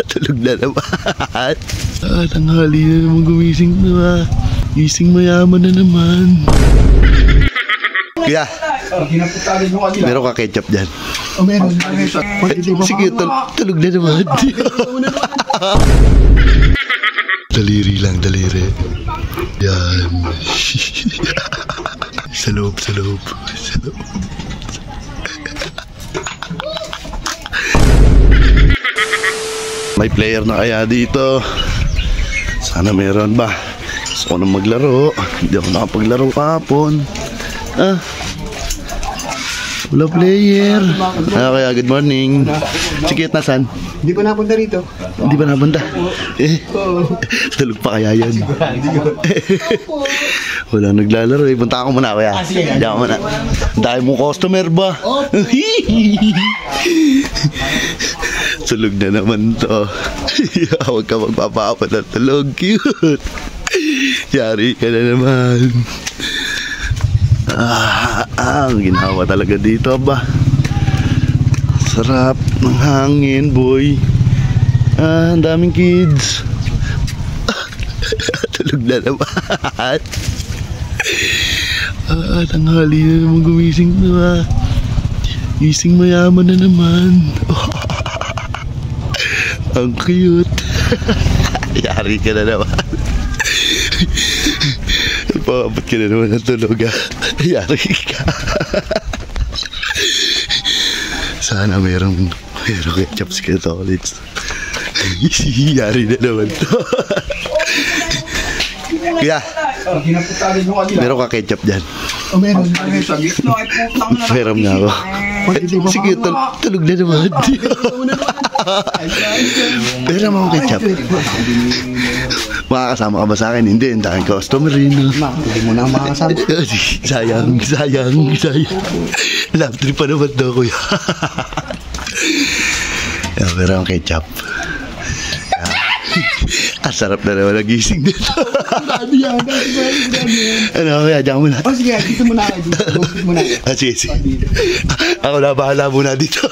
Tulog na naman. Tanghali na naman gumising na. Gising mayaman na naman. Kuya, meron ka ketchup dyan? O meron. Sige, tulog na naman. Daliri lang, daliri. Yan. Sa loob, sa loob. Sa loob. May player na kaya dito? Sana meron ba? Gusto ko nang maglaro. Hindi ako nakapaglaro kahapon. Wala player. Kaya good morning. Sige, nasan? Hindi pa napunta rito. Hindi pa napunta? Tulog pa kaya yan? Wala naglalaro eh. Punta ako muna kuya. Hindi ako muna. Dahil mong customer ba? Tulog na naman to. Huwag ka magpapapa ng tulog. Cute. Yari ka na naman. Ang ginawa talaga dito ba? Sarap ng hangin, boy. Ang daming kids. Tulog na naman. Tanghali na naman gumising na. Gising mayaman na naman. Ang cute. Yari ka na naman. Paabot ka na naman ng tulog. Yari ka. Sana merong ketchup sa ketolits. Yari na naman to. Kuya, meron ka ketchup dyan? O meron. Meron nga ako. Sige, tulog na naman. Meron mo ketchup. Makakasama ka ba sa akin? Hindi, ang daming customer rin. Hindi mo na makakasama. Sayang. Love trip pa naman daw, kuya. Meron akong ketchup. Ang sarap na naman nagising dito. Ano, kuya, diyan muna. O sige, dito muna ako. Sige. Ako na bahala muna dito.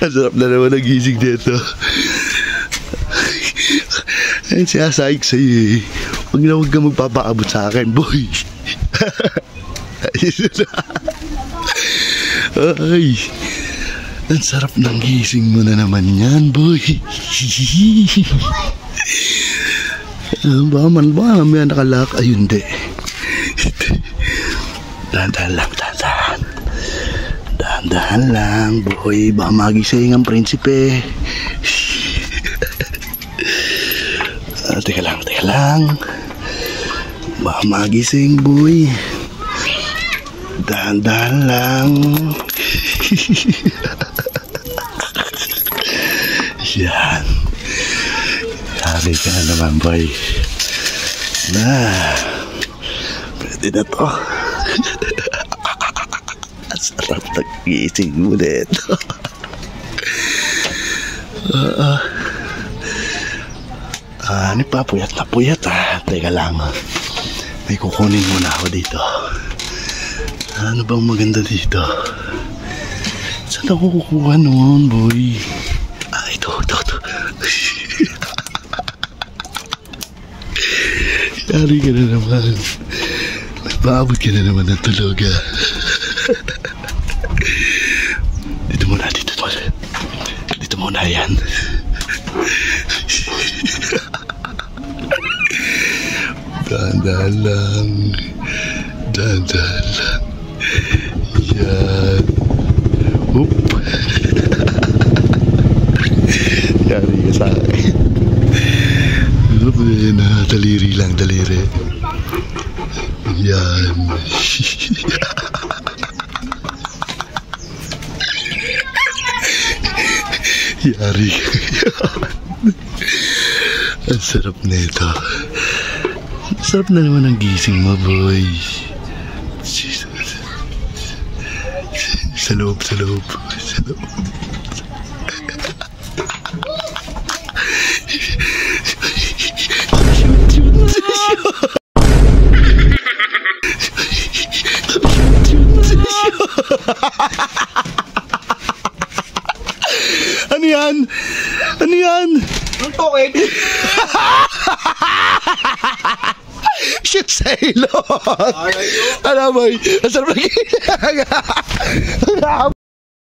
Ang sarap na naman nagising dito. Ayun, sinasayik sa'yo eh. Huwag ka magpapaabot sa akin, boy. Ay, ang sarap ng gising mo na naman yan, boy. Baka may nakalak. Ayun, hindi. Dahan-dahan lang, boy. Baka magising ang prinsipe. Teka lang. Baka magising, boy. Dahan-dahan lang. Yan. Yari ka na naman, boy. Pwede na to. Sarap nag-gising mo nito. Puyat na puyat Teka lang. May kukunin muna ako dito. Ano bang maganda dito? Saan ako kukuha noon, boy? Ito. Yari ka na naman. Nagpaabot ka na naman ng tulog. Dito muna yan. Dahan-dahan lang. Yan. Oop. Yari ka sa akin. Daliri lang, daliri. Yan. Yari. Ang sarap nito. Sarap na naman ang gising mo, boy. Sa loob. Ano yan? Ano yan? Ang token. Shit sa ilot! Alam mo, ang sarap lagi.